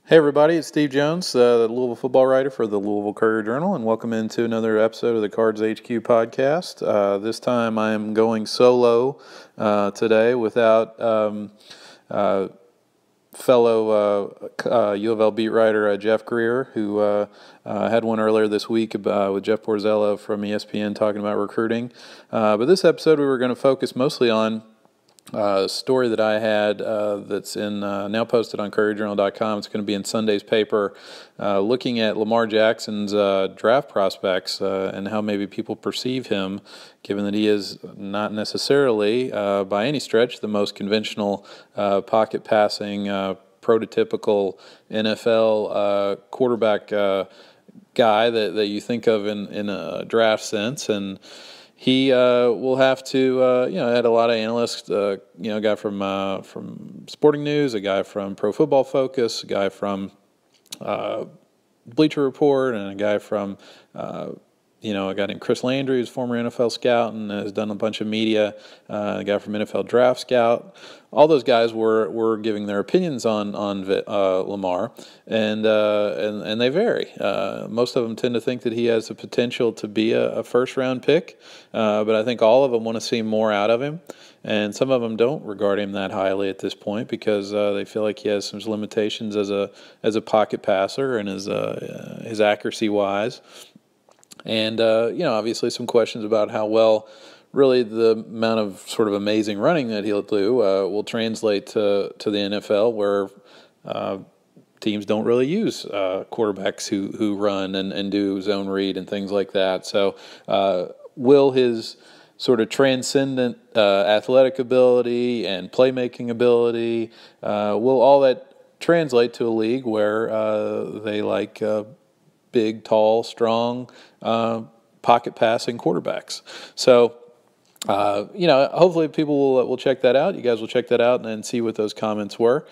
Hey everybody, it's Steve Jones, the Louisville football writer for the Louisville Courier-Journal, and welcome into another episode of the Cards HQ podcast. This time I am going solo today without fellow U of L beat writer Jeff Greer, who had one earlier this week with Jeff Borzella from ESPN talking about recruiting. But this episode we were going to focus mostly on a story that I had that's now posted on CourierJournal.com. It's going to be in Sunday's paper, looking at Lamar Jackson's draft prospects and how maybe people perceive him, given that he is not necessarily, by any stretch, the most conventional pocket passing, prototypical NFL quarterback guy that you think of in a draft sense. And he will have to, had a lot of analysts, a guy from Sporting News, a guy from Pro Football Focus, a guy from Bleacher Report, and a guy from, a guy named Chris Landry, who's a former NFL scout and has done a bunch of media, a guy from NFL Draft Scout. All those guys were giving their opinions on Lamar, and they vary. Most of them tend to think that he has the potential to be a first-round pick, but I think all of them want to see more out of him. And some of them don't regard him that highly at this point because they feel like he has some limitations as a pocket passer and his accuracy wise. And, obviously some questions about how well really the amount of sort of amazing running that he'll do will translate to the NFL, where teams don't really use quarterbacks who run and do zone read and things like that. So will his sort of transcendent athletic ability and playmaking ability, will all that translate to a league where they like big, tall, strong, pocket passing quarterbacks? So, hopefully people will check that out. You guys will check that out and see what those comments were.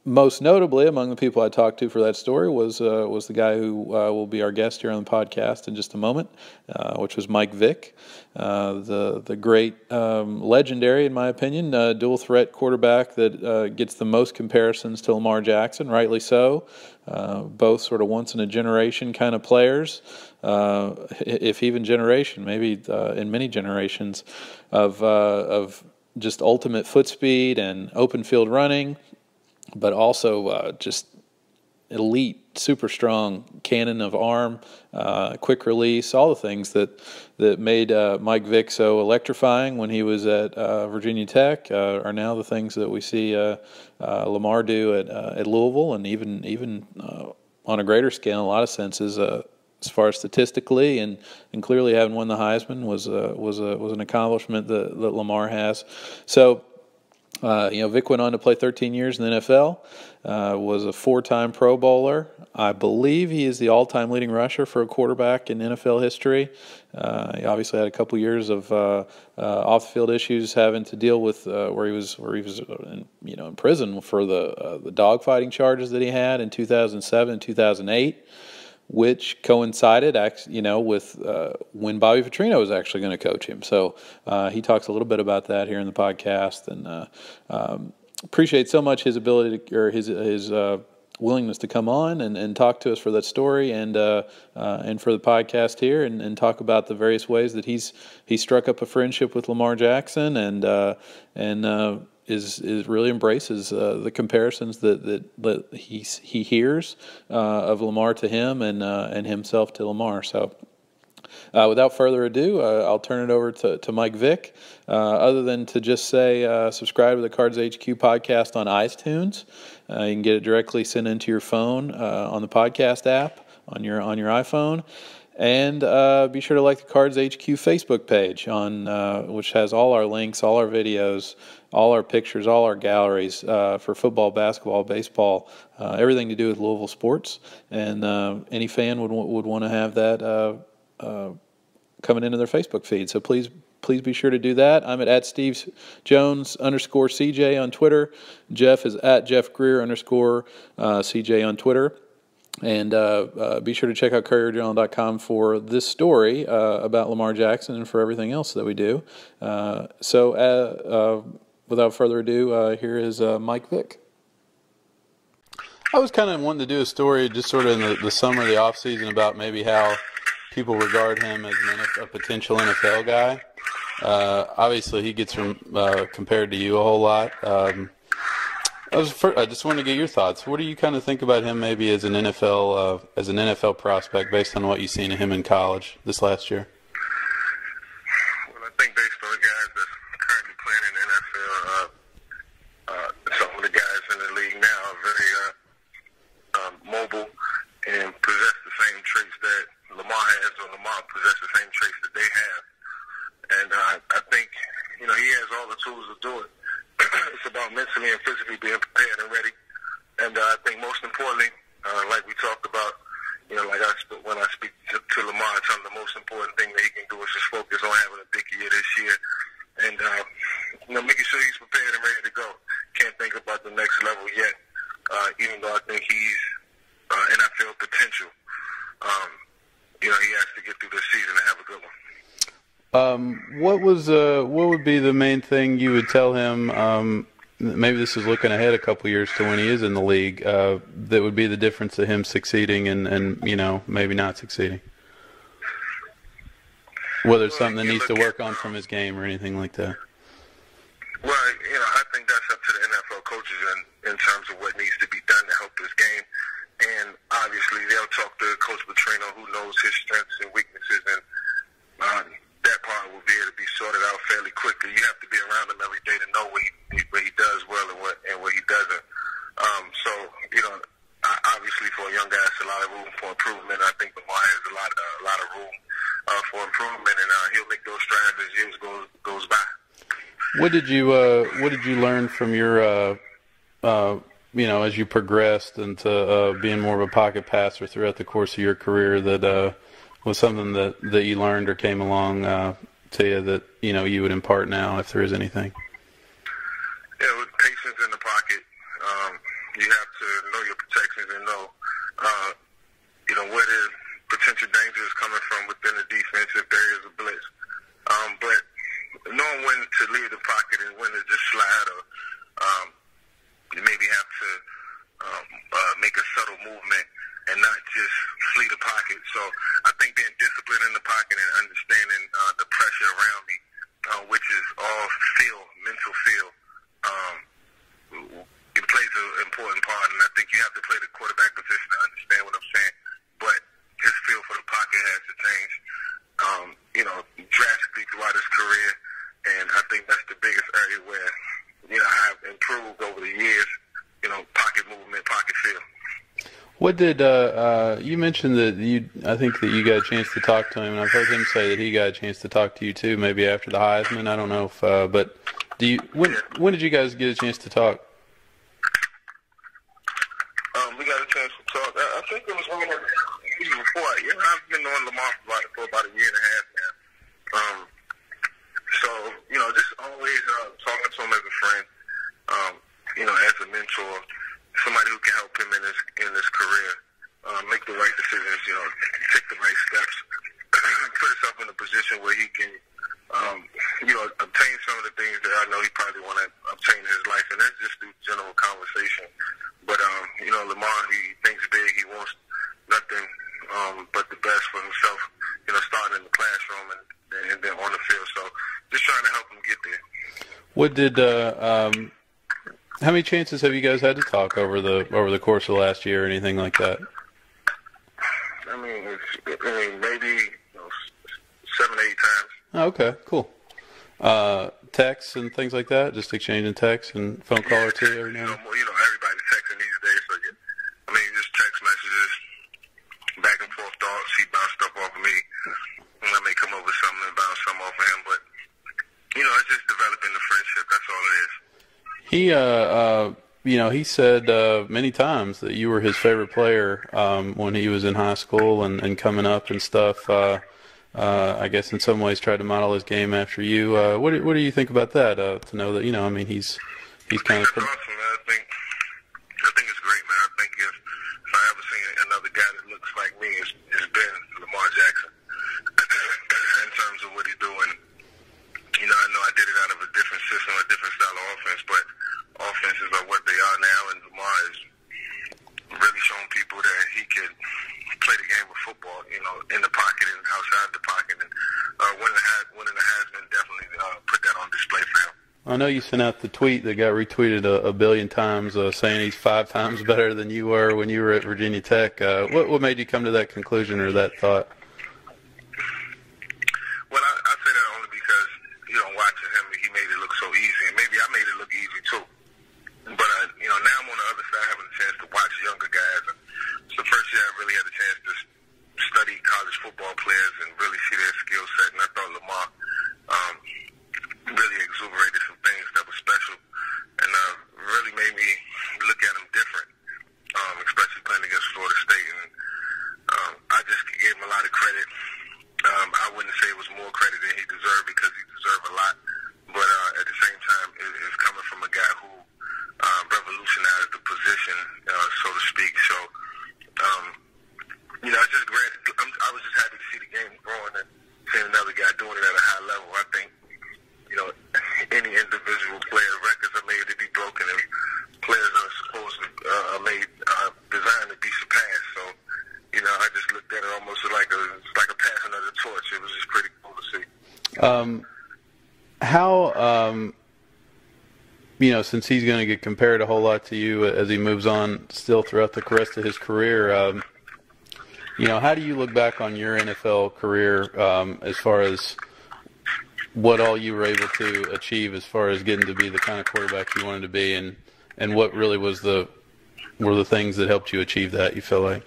Most notably, among the people I talked to for that story was the guy who will be our guest here on the podcast in just a moment, which was Mike Vick, the great, legendary, in my opinion, dual threat quarterback that gets the most comparisons to Lamar Jackson, rightly so. Both sort of once in a generation kind of players, if even generation, maybe in many generations of just ultimate foot speed and open field running. But also just elite, super strong cannon of arm, quick release, all the things that made Mike Vick so electrifying when he was at Virginia Tech are now the things that we see Lamar do at Louisville, and even on a greater scale, in a lot of senses, as far as statistically and clearly having won the Heisman was an accomplishment that Lamar has. So. Vick went on to play 13 years in the NFL, was a 4-time Pro Bowler. I believe he is the all-time leading rusher for a quarterback in NFL history. He obviously had a couple years of off-the-field issues having to deal with where he was in prison for the dogfighting charges that he had in 2007 and 2008. Which coincided, with when Bobby Petrino was actually going to coach him. So he talks a little bit about that here in the podcast, and appreciate so much his ability his willingness to come on and talk to us for that story and for the podcast here and talk about the various ways that he struck up a friendship with Lamar Jackson and is really embraces the comparisons that he hears of Lamar to him and himself to Lamar. So without further ado, I'll turn it over to Mike Vick, other than to just say subscribe to the Cards HQ podcast on iTunes. You can get it directly sent into your phone on the podcast app on your iPhone. And be sure to like the Cards HQ Facebook page, which has all our links, all our videos, all our pictures, all our galleries for football, basketball, baseball, everything to do with Louisville sports. And any fan would want to have that coming into their Facebook feed. So please be sure to do that. I'm at Steve Jones _CJ on Twitter. Jeff is at Jeff Greer _CJ on Twitter. And be sure to check out CourierJournal.com for this story about Lamar Jackson and for everything else that we do. So without further ado, here is Mike Vick. I was kind of wanting to do a story just sort of in the summer of the off season about maybe how people regard him as a potential NFL guy. Obviously, he gets compared to you a whole lot. I just wanted to get your thoughts. What do you kind of think about him maybe as an NFL prospect based on what you've seen of him in college this last year? Well, I think based on the guys that's currently playing in the NFL, some of the guys in the league now are very mobile and possess the same traits that Lamar has, or Lamar possess the same traits that they have. And I think, he has all the tools to do it. It's about mentally and physically being prepared and ready. And I think most importantly, like we talked about, when I speak to Lamar, I tell him the most important thing that he can do is just focus on having a big year this year. And, making sure he's prepared and ready to go. Can't think about the next level yet, even though I think he's NFL potential. He has to get through this season and have a good one. What would be the main thing you would tell him? Maybe this is looking ahead a couple years to when he is in the league. That would be the difference of him succeeding and maybe not succeeding. Whether it's something that needs to work on from his game or anything like that. Well, I think that's up to the NFL coaches in terms of what needs to be done to help his game. And obviously, they'll talk to Coach Petrino, who knows his strengths and weaknesses, and that part will be able to be sorted out fairly quickly. You have to be around him every day to know what he does well and what he doesn't. Obviously, for a young guy, it's a lot of room for improvement. I think Lamar has a lot of room for improvement, and he'll make those strides as years goes by. What did you learn from your as you progressed into being more of a pocket passer throughout the course of your career that was something that you learned or came along to you that you would impart now, if there is anything? Yeah, with patience in the pocket, you have to know your protections and know where the potential danger is coming from within the defense if there is a blitz. But knowing when to leave the pocket and when to just slide, or you maybe have to make a subtle movement and not just flee the pocket. So I think being disciplined in the pocket and understanding the pressure around me, which is all mental feel, it plays an important part. And I think you have to play the quarterback position to understand what I'm saying. But his feel for the pocket has to change, drastically throughout his career. And I think that's the biggest area where, I've improved over the years, pocket movement, pocket feel. What did you mentioned that I think that you got a chance to talk to him, and I've heard him say that he got a chance to talk to you too, maybe after the Heisman. I don't know if, but when did you guys get a chance to talk? We got a chance to talk. I think it was before. I've been knowing Lamar for about a year and a half now. Just always talking to him as a friend, as a mentor, somebody who can help him in his career, make the right decisions, take the right steps, put himself in a position where he can, obtain some of the things that I know he probably want to obtain in his life, and that's just through general conversation. But, Lamar, he thinks big. He wants nothing but the best for himself, starting in the classroom and then on the field. So just trying to help him get there. What did how many chances have you guys had to talk over the course of the last year or anything like that? I mean, maybe 7 or 8 times. Oh, okay, cool. Texts and things like that, just exchanging texts and phone call or two every now and then. Everybody's texting these days, so just text messages, back and forth thoughts. He bounced stuff off of me, and I may come up with something and bounce something off of him. But it's just developing the friendship. That's all it is. He said many times that you were his favorite player when he was in high school and coming up and stuff. I guess in some ways tried to model his game after you. What do you think about that? To know that he's kind of. That's awesome, man. I think it's great, man. I think if I ever seen another guy that looks like me, it's been Lamar Jackson. In terms of what he's doing, I know I did it out of a different system, a different style of offense, but offenses are what they are now, and Lamar is I know you sent out the tweet that got retweeted a billion times, saying he's 5 times better than you were when you were at Virginia Tech. What made you come to that conclusion or that thought? Well, I say that only because, watching him, he made it look so easy, and maybe I made it look easy too. But, now I'm on the other side having a chance to watch younger guys. And it's the first year I really had a chance to study college football players and really see their skill set, and I thought Lamar really exuberated some things that were special and really made me look at him different, especially playing against Florida State. And I just gave him a lot of credit. I wouldn't say it was more credit than he deserved because he deserved a lot, but at the same time, it's coming from a guy who revolutionized the position, so to speak. So, I was just happy to see the game growing and seeing another guy doing it at a high level. I think, any individual player records are made to be broken, and players are supposed to designed to be surpassed. So, I just looked at it almost like a passing of the torch. It was just pretty cool to see. Since he's going to get compared a whole lot to you as he moves on still throughout the rest of his career, how do you look back on your NFL career as far as what all you were able to achieve as far as getting to be the kind of quarterback you wanted to be, and what really were the things that helped you achieve that, you feel like?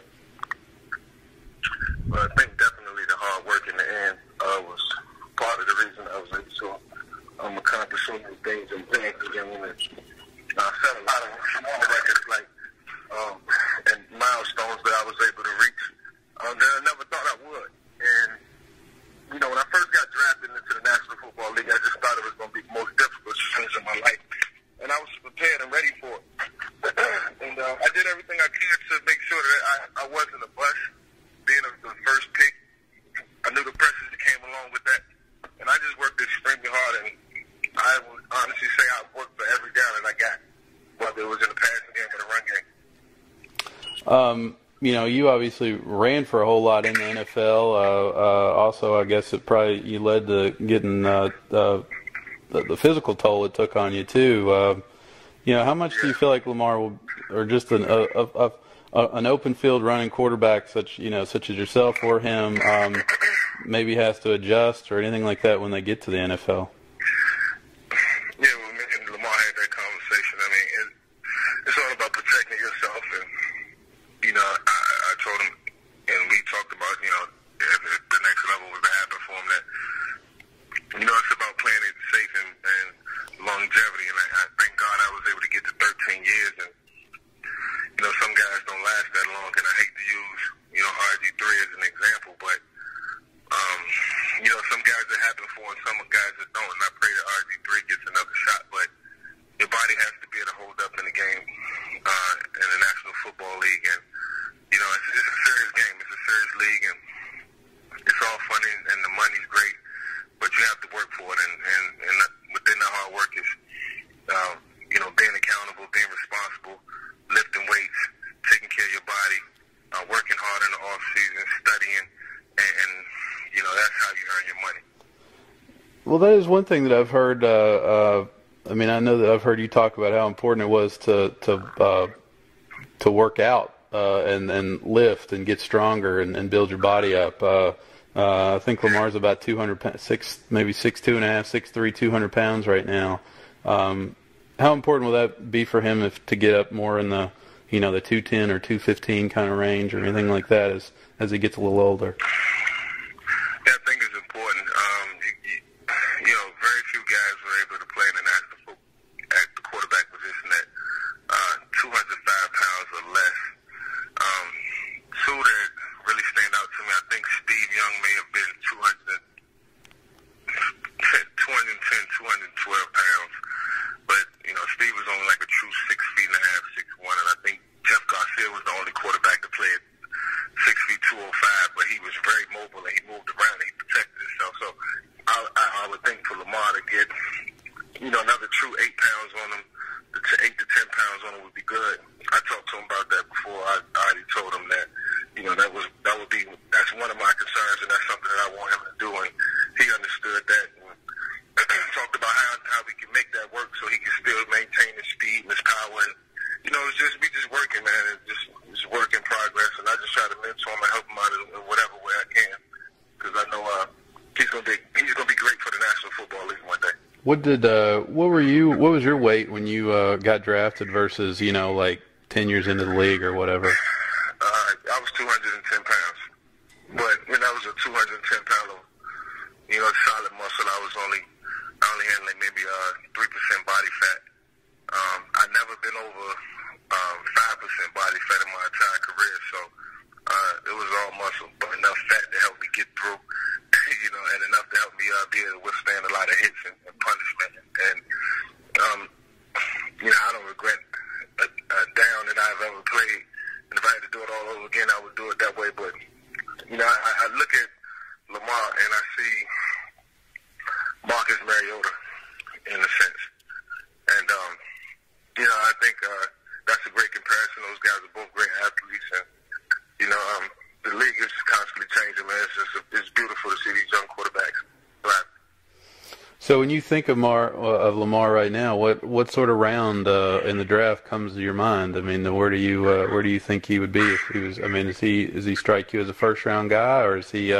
Well, I think definitely the hard work in the end was part of the reason I was able to accomplish so many things and things again. I set a lot of small records and milestones that I was able to reach that I never thought I would. And when I first got drafted into the National Football League, I just thought it was going to be the most difficult challenge in my life, and I was prepared and ready for it. And I did everything I could to make sure that I wasn't a bust. Being the first pick, I knew the pressures that came along with that, and I just worked extremely hard, and I would honestly say I worked for every down that I got, whether it was in the passing game or the run game. You obviously ran for a whole lot in the NFL. Also, I guess you led to getting the physical toll it took on you too. How much do you feel like Lamar will, or just an open field running quarterback such as yourself or him, maybe has to adjust or anything like that when they get to the NFL? Yeah, well, me and Lamar had that conversation. I mean, it's all about protecting yourself, and I told him, and we talked about if the next level was to happen for him, that it's about playing it safe and longevity, and I thank God I was able to get to 13 years, and some guys don't last that long, and I hate to use, RG3 as an example, but, some guys that happen for, and some guys that don't, and I pray that RG3 gets another shot, but your body has to be able to hold up in the game, in the National Football League, and, it's a serious game, it's a serious league, and it's all funny, and the money's great, but you have to work for it, and within the hard work is, being accountable, being responsible, lifting weights, taking care of your body, working hard in the off season, studying, and that's how you earn your money. Well, that is one thing that I've heard. I know that I've heard you talk about how important it was to work out and lift and get stronger and build your body up. I think Lamar's about 200, maybe 6'2.5", 6'3", 200 pounds right now. How important will that be for him to get up more in the the 210 or 215 kind of range or anything like that as he gets a little older? Yeah, I think it's important. Very few guys were able to play in the national football at the quarterback position at 205 pounds or less. Two that really stand out to me, I think Steve Young may have been 210, 212 pounds. But, Steve was only like a true 6 feet and a half, 6'1", and I think Jeff Garcia was the only quarterback to play at 6 feet 205, but he was very mobile and he moved around and he protected himself. So I would think for Lamar to get, another true 8 pounds on him, 8 to 10 pounds on him would be good. I talked to him about that before. I already told him that, that's one of my concerns, and that's something that I want him to do, and he understood that. And talked about how we can make that work What was your weight when you got drafted versus, like 10 years into the league or whatever? I was 210 pounds, but when I was a 210 pounder, solid muscle, I only had like maybe 3% body fat. I never been over 5% body fat in my entire career, so it was all muscle, but enough fat to help me get through, and enough to help me be able to withstand a lot of hits and punishment. And I don't regret a down that I've ever played. And if I had to do it all over again, I would do it that way. But I look at Lamar and I see Marcus Mariota in a sense, and I think that's a great comparison. Those guys are both great athletes, and the league is constantly changing, man. It's beautiful to see these young quarterbacks. Right. So when you think of Lamar right now, what sort of round in the draft comes to your mind? I mean, where do you think he would be if he was? I mean, does he strike you as a first round guy, or is he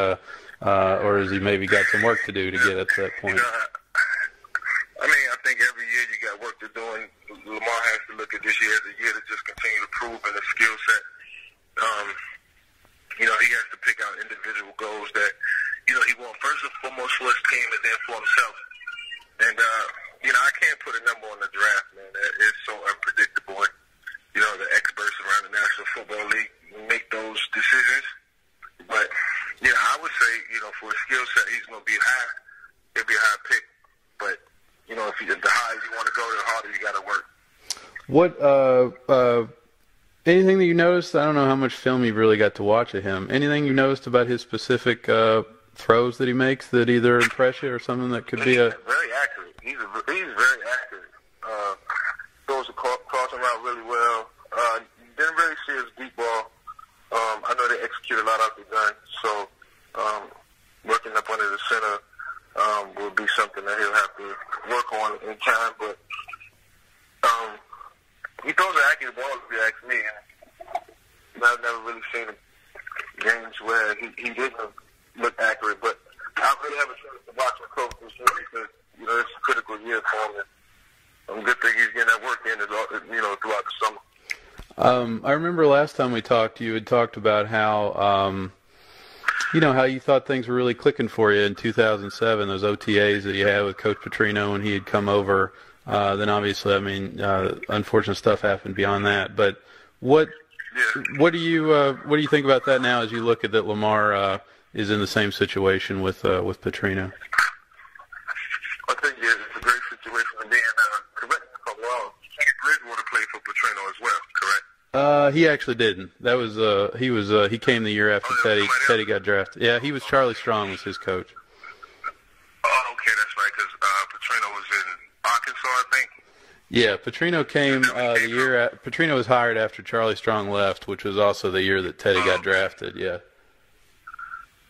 maybe got some work to do to get up to that point? I think every year you got work to do, and Lamar has to look at this year as a year to just continue to prove in his skill set. He has to pick out individual goals that, he wants first and foremost for his team and then for himself. And, I can't put a number on the draft, man. It's so unpredictable. And, the experts around the National Football League make those decisions. But, I would say, for his skill set, he's going to be high. He'll be a high pick. But, if the higher you want to go, the harder you got to work. What, anything that you noticed? I don't know how much film you've really got to watch of him. Anything you noticed about his specific throws that he makes that either impress you or something that could be a... Very accurate. He's very accurate. Throws the crossing route really well. Didn't really see his deep ball. I know they execute a lot out the gun, so working up under the center will be something that he'll have to work on in time, but he throws an accurate ball, if you ask me. And I've never really seen games where he didn't look accurate, but I really have a chance to watch him coach this year because, it's a critical year for him. And good thing he's getting that work in, throughout the summer. I remember last time we talked, you had talked about how, how you thought things were really clicking for you in 2007, those OTAs that you had with Coach Petrino when he had come over. Then obviously, unfortunate stuff happened beyond that. But what do you think about that now as you look at that Lamar is in the same situation with Petrino? I think it's a great situation to be in. Correct me if I'm wrong. Bridgewater played for Petrino as well, correct? He actually didn't. That was he came the year after Teddy got drafted. Yeah, he was Charlie Strong was his coach. Oh, okay, that's right. Because Petrino was in Arkansas, I think. Yeah, Petrino came the year. Petrino was hired after Charlie Strong left, which was also the year that Teddy got drafted. Yeah.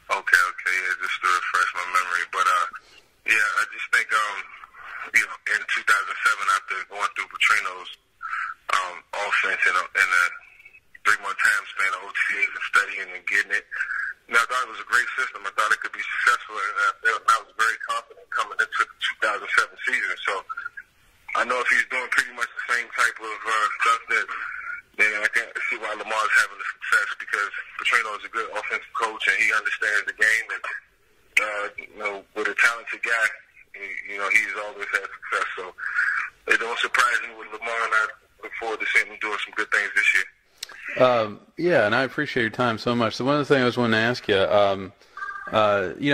Okay, yeah, just to refresh my memory, but I just think in 2007 after going through Petrino's offense in a 3-month time span of OTAs and studying and getting it, I thought it was a great system. I thought it could be successful, and I was very confident coming into the 2007 season. So I know if he's doing pretty much the same type of stuff, then I can see why Lamar's having the success because Petrino is a good offensive coach and he understands the game. And with a talented guy, he's always had success. So it don't surprise me with Lamar, and I look forward to seeing him doing some good things this year. Yeah, and I appreciate your time so much. So one of the things I was wanting to ask you,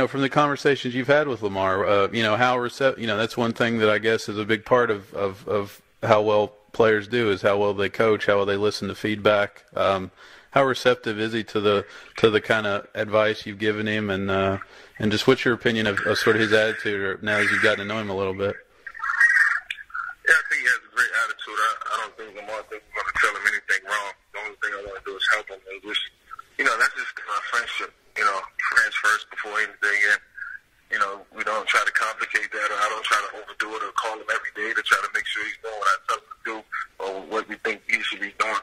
from the conversations you've had with Lamar, how receptive, that's one thing that I guess is a big part of how well players do is how well they coach, how well they listen to feedback. How receptive is he to the kind of advice you've given him, and just what's your opinion of sort of his attitude now as you've gotten to know him a little bit? Yeah, I think he has a great attitude. I don't think Lamar thinks I'm going to tell him anything wrong. The only thing I want to do is help him. And just, that's just our friendship. Friends first before anything. And, we don't try to complicate that, or I don't try to overdo it or call him every day to try to make sure he's doing what I tell him to do or what we think he should be doing.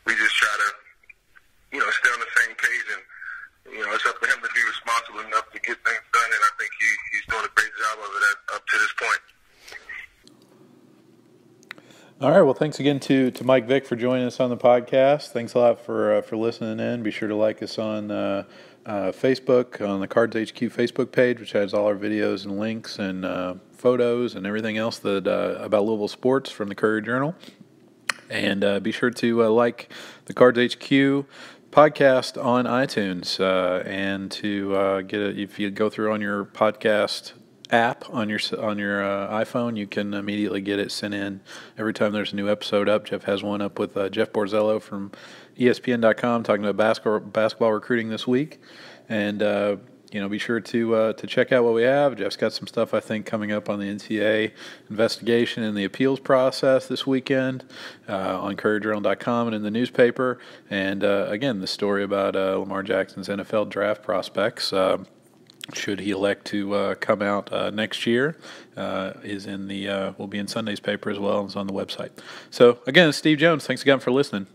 We just try to, stay on the same page. And, it's up to him to be responsible enough to get things done. And I think he's doing a great job of it up to this point. All right. Well, thanks again to Mike Vick for joining us on the podcast. Thanks a lot for listening in. Be sure to like us on Facebook, on the Cards HQ Facebook page, which has all our videos and links and photos and everything else that about Louisville sports from the Courier-Journal. And be sure to like the Cards HQ podcast on iTunes and to get it. If you go through on your podcast app on your iPhone, you can immediately get it sent in every time there's a new episode up. Jeff has one up with Jeff Borzello from ESPN.com talking about basketball recruiting this week, and be sure to check out what we have. Jeff's got some stuff I think coming up on the NCAA investigation and the appeals process this weekend on CourierJournal.com and in the newspaper, and again the story about Lamar Jackson's NFL draft prospects. Should he elect to come out next year, will be in Sunday's paper as well, and it's on the website. So again, it's Steve Jones. Thanks again for listening.